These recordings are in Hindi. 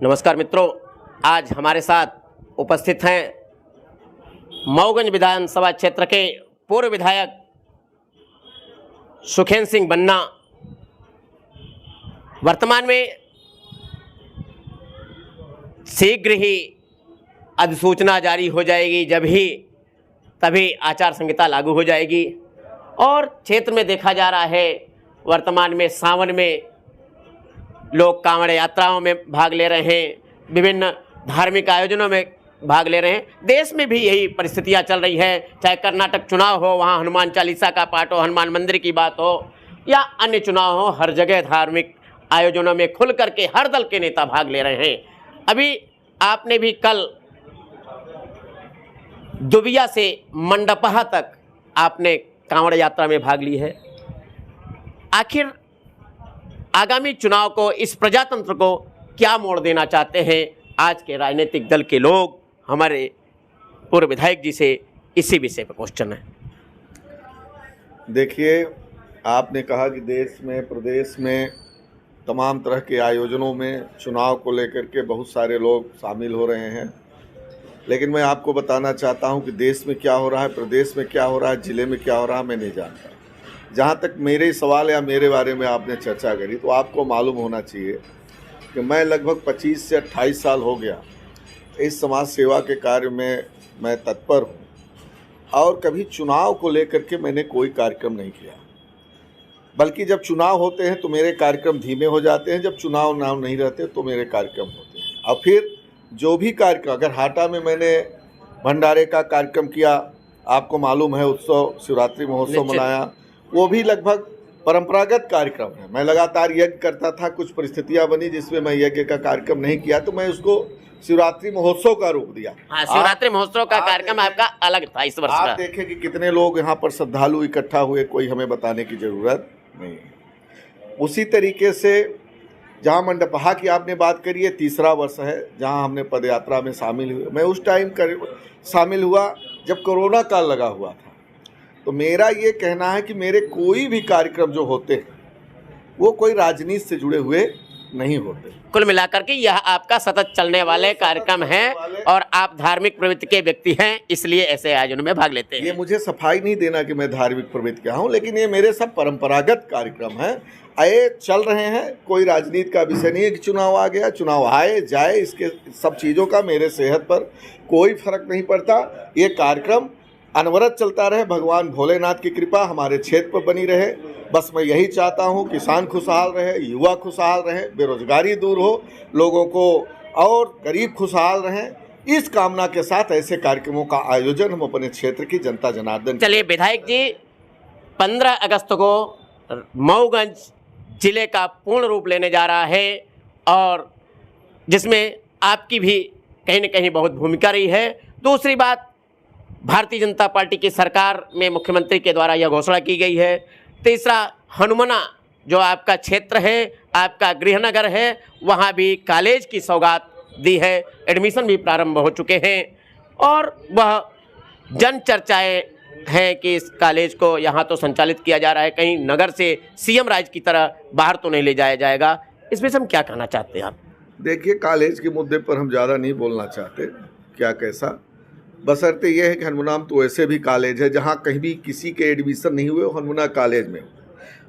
नमस्कार मित्रों, आज हमारे साथ उपस्थित हैं मऊगंज विधानसभा क्षेत्र के पूर्व विधायक सुखेंद्र सिंह बन्ना। वर्तमान में शीघ्र ही अधिसूचना जारी हो जाएगी, तभी आचार संहिता लागू हो जाएगी और क्षेत्र में देखा जा रहा है वर्तमान में सावन में लोग कांवड़ यात्राओं में भाग ले रहे हैं, विभिन्न धार्मिक आयोजनों में भाग ले रहे हैं। देश में भी यही परिस्थितियां चल रही है, चाहे कर्नाटक चुनाव हो, वहां हनुमान चालीसा का पाठ हो, हनुमान मंदिर की बात हो या अन्य चुनाव हो, हर जगह धार्मिक आयोजनों में खुल करके हर दल के नेता भाग ले रहे हैं। अभी आपने भी कल दुबिया से मंडपहा तक आपने कांवड़ यात्रा में भाग ली है। आखिर आगामी चुनाव को, इस प्रजातंत्र को क्या मोड़ देना चाहते हैं आज के राजनीतिक दल के लोग? हमारे पूर्व विधायक जी से इसी विषय पर क्वेश्चन है। देखिए, आपने कहा कि देश में, प्रदेश में तमाम तरह के आयोजनों में चुनाव को लेकर के बहुत सारे लोग शामिल हो रहे हैं, लेकिन मैं आपको बताना चाहता हूं कि देश में क्या हो रहा है, प्रदेश में क्या हो रहा है, ज़िले में क्या हो रहा है, मैं नहीं जानता। जहाँ तक मेरे सवाल या मेरे बारे में आपने चर्चा करी, तो आपको मालूम होना चाहिए कि मैं लगभग 25 से 28 साल हो गया इस समाज सेवा के कार्य में मैं तत्पर हूँ और कभी चुनाव को लेकर के मैंने कोई कार्यक्रम नहीं किया। बल्कि जब चुनाव होते हैं तो मेरे कार्यक्रम धीमे हो जाते हैं, जब चुनाव नाम नहीं रहते तो मेरे कार्यक्रम होते हैं। और फिर जो भी कार्यक्रम, अगर हाटा में मैंने भंडारे का कार्यक्रम किया, आपको मालूम है, उत्सव शिवरात्रि महोत्सव मनाया, वो भी लगभग परंपरागत कार्यक्रम है। मैं लगातार यज्ञ करता था, कुछ परिस्थितियां बनी जिसमें मैं यज्ञ का कार्यक्रम नहीं किया, तो मैं उसको शिवरात्रि महोत्सव का रूप दिया। हाँ, शिवरात्रि महोत्सव का कार्यक्रम आपका अलग था इस वर्ष का। आप देखें कि कितने लोग यहाँ पर श्रद्धालु इकट्ठा हुए, कोई हमें बताने की जरूरत नहीं। उसी तरीके से जहाँ मंडपहा की आपने बात करी है, तीसरा वर्ष है जहाँ हमने पदयात्रा में शामिल हुए। मैं उस टाइम शामिल हुआ जब कोरोना काल लगा हुआ था। तो मेरा ये कहना है कि मेरे कोई भी कार्यक्रम जो होते हैं वो कोई राजनीति से जुड़े हुए नहीं होते। कुल मिलाकर के यह आपका सतत चलने वाले कार्यक्रम हैं और आप धार्मिक प्रवृत्ति के व्यक्ति हैं, इसलिए ऐसे आयोजनों में भाग लेते हैं। ये मुझे सफाई नहीं देना कि मैं धार्मिक प्रवृत्ति का हूँ, लेकिन ये मेरे सब परंपरागत कार्यक्रम हैं, आए चल रहे हैं। कोई राजनीति का विषय नहीं है कि चुनाव आ गया, चुनाव आए जाए, इसके सब चीज़ों का मेरे सेहत पर कोई फर्क नहीं पड़ता। ये कार्यक्रम अनवरत चलता रहे, भगवान भोलेनाथ की कृपा हमारे क्षेत्र पर बनी रहे। बस मैं यही चाहता हूँ, किसान खुशहाल रहे, युवा खुशहाल रहे, बेरोजगारी दूर हो, लोगों को और गरीब खुशहाल रहें। इस कामना के साथ ऐसे कार्यक्रमों का आयोजन हम अपने क्षेत्र की जनता जनार्दन। चलिए विधायक जी, 15 अगस्त को मऊगंज जिले का पूर्ण रूप लेने जा रहा है और जिसमें आपकी भी कहीं न कहीं बहुत भूमिका रही है। दूसरी बात, भारतीय जनता पार्टी की सरकार में मुख्यमंत्री के द्वारा यह घोषणा की गई है। तीसरा, हनुमना जो आपका क्षेत्र है, आपका गृहनगर है, वहाँ भी कॉलेज की सौगात दी है, एडमिशन भी प्रारंभ हो चुके हैं और वह जन चर्चाएँ हैं कि इस कॉलेज को यहाँ तो संचालित किया जा रहा है, कहीं नगर से सीएम राज की तरह बाहर तो नहीं ले जाया जाएगा। इसमें से हम क्या कहना चाहते हैं आप? देखिए, कॉलेज के मुद्दे पर हम ज़्यादा नहीं बोलना चाहते, क्या कैसा, बशर्ते यह है कि हनुमना तो वैसे भी कॉलेज है, जहाँ कहीं भी किसी के एडमिशन नहीं हुए, हनुमना कॉलेज में।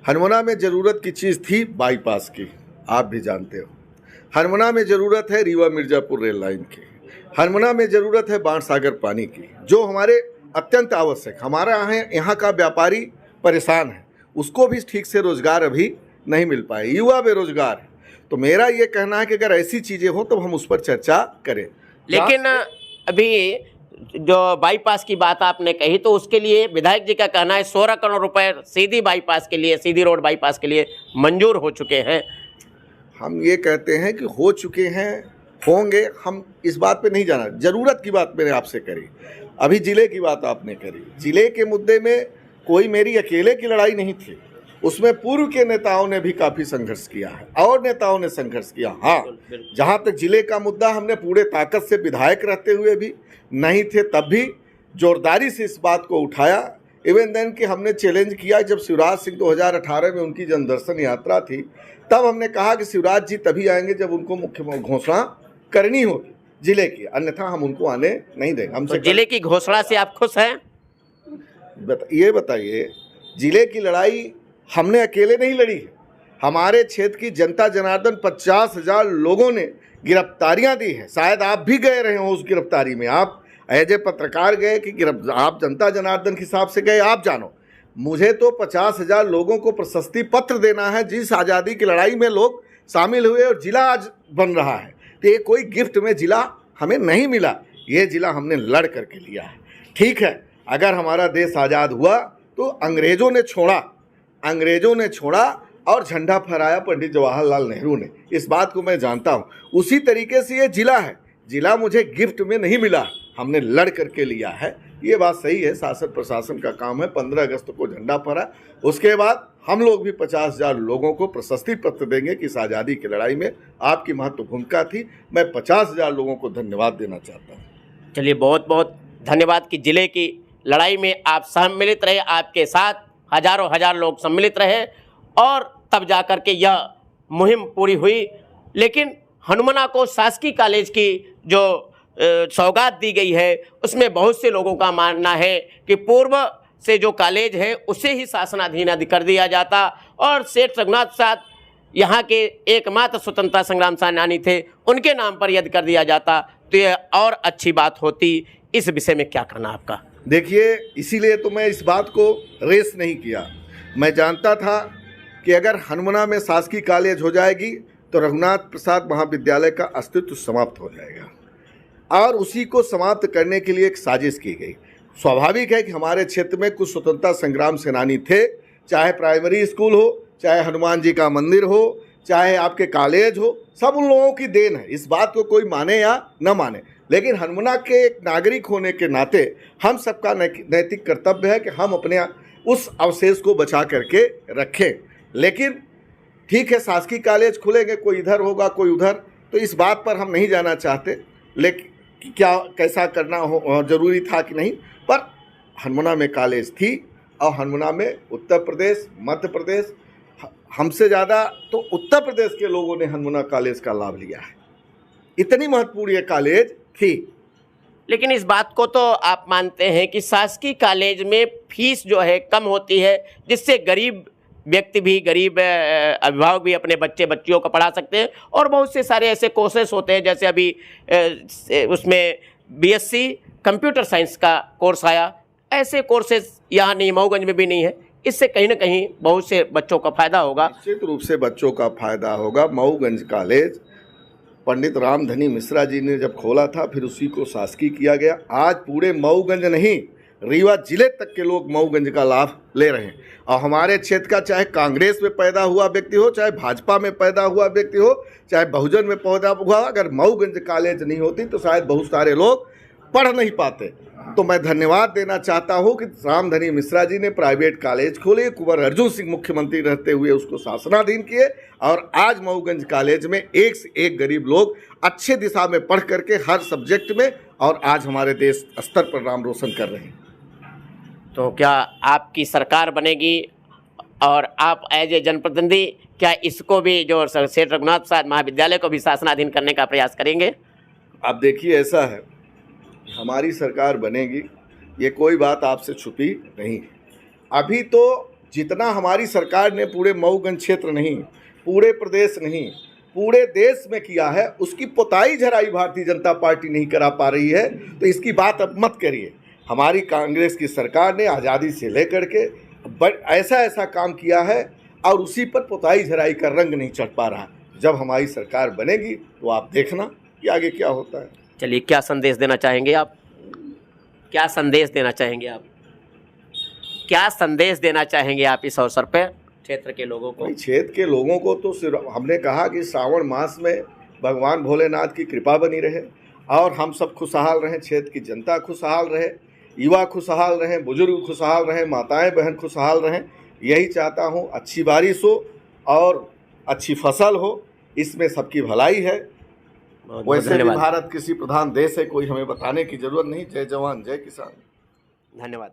हनुमना में ज़रूरत की चीज़ थी बाईपास की, आप भी जानते हो। हनुमना में ज़रूरत है रीवा मिर्ज़ापुर रेल लाइन की। हनुमना में ज़रूरत है बाणसागर पानी की, जो हमारे अत्यंत आवश्यक। हमारा यहाँ का व्यापारी परेशान है, उसको भी ठीक से रोज़गार अभी नहीं मिल पाए, युवा बेरोजगार है। तो मेरा ये कहना है कि अगर ऐसी चीज़ें हों तो हम उस पर चर्चा करें। लेकिन अभी जो बाईपास की बात आपने कही, तो उसके लिए विधायक जी का कहना है 16 करोड़ रुपए सीधी बाईपास के लिए, सीधी रोड बाईपास के लिए मंजूर हो चुके हैं। हम ये कहते हैं कि हो चुके हैं, होंगे, हम इस बात पे नहीं जाना। ज़रूरत की बात मैंने आपसे करी, अभी ज़िले की बात आपने करी। ज़िले के मुद्दे में कोई मेरी अकेले की लड़ाई नहीं थी, उसमें पूर्व के नेताओं ने भी काफ़ी संघर्ष किया है और नेताओं ने संघर्ष किया। हाँ, जहाँ तक ज़िले का मुद्दा, हमने पूरे ताकत से विधायक रहते हुए भी नहीं थे, तब भी जोरदारी से इस बात को उठाया। इवन देन कि हमने चैलेंज किया, जब शिवराज सिंह 2018 में उनकी जनदर्शन यात्रा थी, तब हमने कहा कि शिवराज जी तभी आएंगे जब उनको मुख्य घोषणा करनी होगी जिले की, अन्यथा हम उनको आने नहीं देंगे। हमसे तो जिले की घोषणा से आप खुश हैं? ये बताइए, जिले की लड़ाई हमने अकेले नहीं लड़ी है। हमारे क्षेत्र की जनता जनार्दन 50,000 लोगों ने गिरफ्तारियां दी है। शायद आप भी गए रहे हो उस गिरफ्तारी में, आप एज ए पत्रकार गए कि आप जनता जनार्दन के हिसाब से गए, आप जानो। मुझे तो 50,000 लोगों को प्रशस्ति पत्र देना है जिस आज़ादी की लड़ाई में लोग शामिल हुए और जिला आज बन रहा है। तो ये कोई गिफ्ट में जिला हमें नहीं मिला, ये जिला हमने लड़ करके लिया है। ठीक है, अगर हमारा देश आज़ाद हुआ तो अंग्रेज़ों ने छोड़ा और झंडा फहराया पंडित जवाहरलाल नेहरू ने, इस बात को मैं जानता हूँ। उसी तरीके से ये जिला है, जिला मुझे गिफ्ट में नहीं मिला, हमने लड़ करके लिया है। ये बात सही है, शासन प्रशासन का काम है। 15 अगस्त को झंडा फहरा, उसके बाद हम लोग भी 50,000 लोगों को प्रशस्ति पत्र देंगे कि इस आज़ादी की लड़ाई में आपकी महत्व भूमिका थी। मैं 50,000 लोगों को धन्यवाद देना चाहता हूँ। चलिए, बहुत बहुत धन्यवाद कि जिले की लड़ाई में आप सम्मिलित रहे, आपके साथ हजारों हजार लोग सम्मिलित रहे और तब जा कर के यह मुहिम पूरी हुई। लेकिन हनुमना को शासकीय कॉलेज की जो सौगात दी गई है, उसमें बहुत से लोगों का मानना है कि पूर्व से जो कॉलेज है उसे ही शासनाधीन कर दिया जाता और सेठ रघुनाथ प्रसाद यहाँ के एकमात्र स्वतंत्रता संग्राम सेनानी थे, उनके नाम पर यदि कर दिया जाता तो यह और अच्छी बात होती। इस विषय में क्या कहना आपका? देखिए, इसीलिए तो मैं इस बात को रेस नहीं किया। मैं जानता था कि अगर हनुमना में शासकीय कॉलेज हो जाएगी तो रघुनाथ प्रसाद महाविद्यालय का अस्तित्व समाप्त हो जाएगा और उसी को समाप्त करने के लिए एक साजिश की गई। स्वाभाविक है कि हमारे क्षेत्र में कुछ स्वतंत्रता संग्राम सेनानी थे, चाहे प्राइमरी स्कूल हो, चाहे हनुमान जी का मंदिर हो, चाहे आपके कॉलेज हो, सब उन लोगों की देन है। इस बात को कोई माने या न माने, लेकिन हनुमना के एक नागरिक होने के नाते हम सबका नैतिक कर्तव्य है कि हम अपने उस अवशेष को बचा करके रखें। लेकिन ठीक है, शासकीय कॉलेज खुलेंगे, कोई इधर होगा कोई उधर, तो इस बात पर हम नहीं जाना चाहते। लेकिन क्या कैसा करना हो जरूरी था कि नहीं, पर हनुमना में कॉलेज थी और हनुमना में उत्तर प्रदेश, मध्य प्रदेश, हमसे ज़्यादा तो उत्तर प्रदेश के लोगों ने हनुमना कॉलेज का लाभ लिया है। इतनी महत्वपूर्ण ये कॉलेज थी। लेकिन इस बात को तो आप मानते हैं कि शासकीय कॉलेज में फीस जो है कम होती है, जिससे गरीब व्यक्ति भी, गरीब अभिभावक भी अपने बच्चियों को पढ़ा सकते हैं और बहुत से सारे ऐसे कोर्सेस होते हैं, जैसे अभी उसमें बीएससी कंप्यूटर साइंस का कोर्स आया। ऐसे कोर्सेज यहाँ नहीं, मऊगंज में भी नहीं है। इससे कहीं ना कहीं बहुत से बच्चों का फायदा होगा। निश्चित रूप से बच्चों का फायदा होगा। मऊगंज कॉलेज पंडित रामधनी मिश्रा जी ने जब खोला था, फिर उसी को शासकीय किया गया। आज पूरे मऊगंज नहीं, रीवा जिले तक के लोग मऊगंज का लाभ ले रहे हैं। और हमारे क्षेत्र का चाहे कांग्रेस में पैदा हुआ व्यक्ति हो, चाहे भाजपा में पैदा हुआ व्यक्ति हो, चाहे बहुजन में पैदा हुआ, अगर मऊगंज कॉलेज नहीं होती तो शायद बहुत सारे लोग पढ़ नहीं पाते। तो मैं धन्यवाद देना चाहता हूं कि रामधनी मिश्रा जी ने प्राइवेट कॉलेज खोले, कुंवर अर्जुन सिंह मुख्यमंत्री रहते हुए उसको शासनाधीन किए और आज मऊगंज कॉलेज में एक से एक गरीब लोग अच्छे दिशा में पढ़ करके हर सब्जेक्ट में और आज हमारे देश स्तर पर नाम रोशन कर रहे हैं। तो क्या आपकी सरकार बनेगी और आप एज ए जनप्रतिनिधि क्या इसको भी, जो सेठ रघुनाथ प्रसाद महाविद्यालय को भी शासनाधीन करने का प्रयास करेंगे? आप देखिए, ऐसा है, हमारी सरकार बनेगी, ये कोई बात आपसे छुपी नहीं। अभी तो जितना हमारी सरकार ने पूरे मऊगंज क्षेत्र नहीं, पूरे प्रदेश नहीं, पूरे देश में किया है, उसकी पोताई झराई भारतीय जनता पार्टी नहीं करा पा रही है। तो इसकी बात अब मत करिए। हमारी कांग्रेस की सरकार ने आज़ादी से लेकर के ऐसा काम किया है और उसी पर पोताई झराई का रंग नहीं चढ़ पा रहा। जब हमारी सरकार बनेगी तो आप देखना कि आगे क्या होता है। चलिए, क्या संदेश देना चाहेंगे आप? क्या संदेश देना चाहेंगे आप? क्या संदेश देना चाहेंगे आप इस अवसर पर क्षेत्र के लोगों को? क्षेत्र के लोगों को तो सिर्फ हमने कहा कि श्रावण मास में भगवान भोलेनाथ की कृपा बनी रहे और हम सब खुशहाल रहें, क्षेत्र की जनता खुशहाल रहे, युवा खुशहाल रहें, बुजुर्ग खुशहाल रहें, माताएं बहन खुशहाल रहें। यही चाहता हूं। अच्छी बारिश हो और अच्छी फसल हो, इसमें सबकी भलाई है। वैसे भी भारत कृषि प्रधान देश है, कोई हमें बताने की जरूरत नहीं। जय जवान जय किसान। धन्यवाद।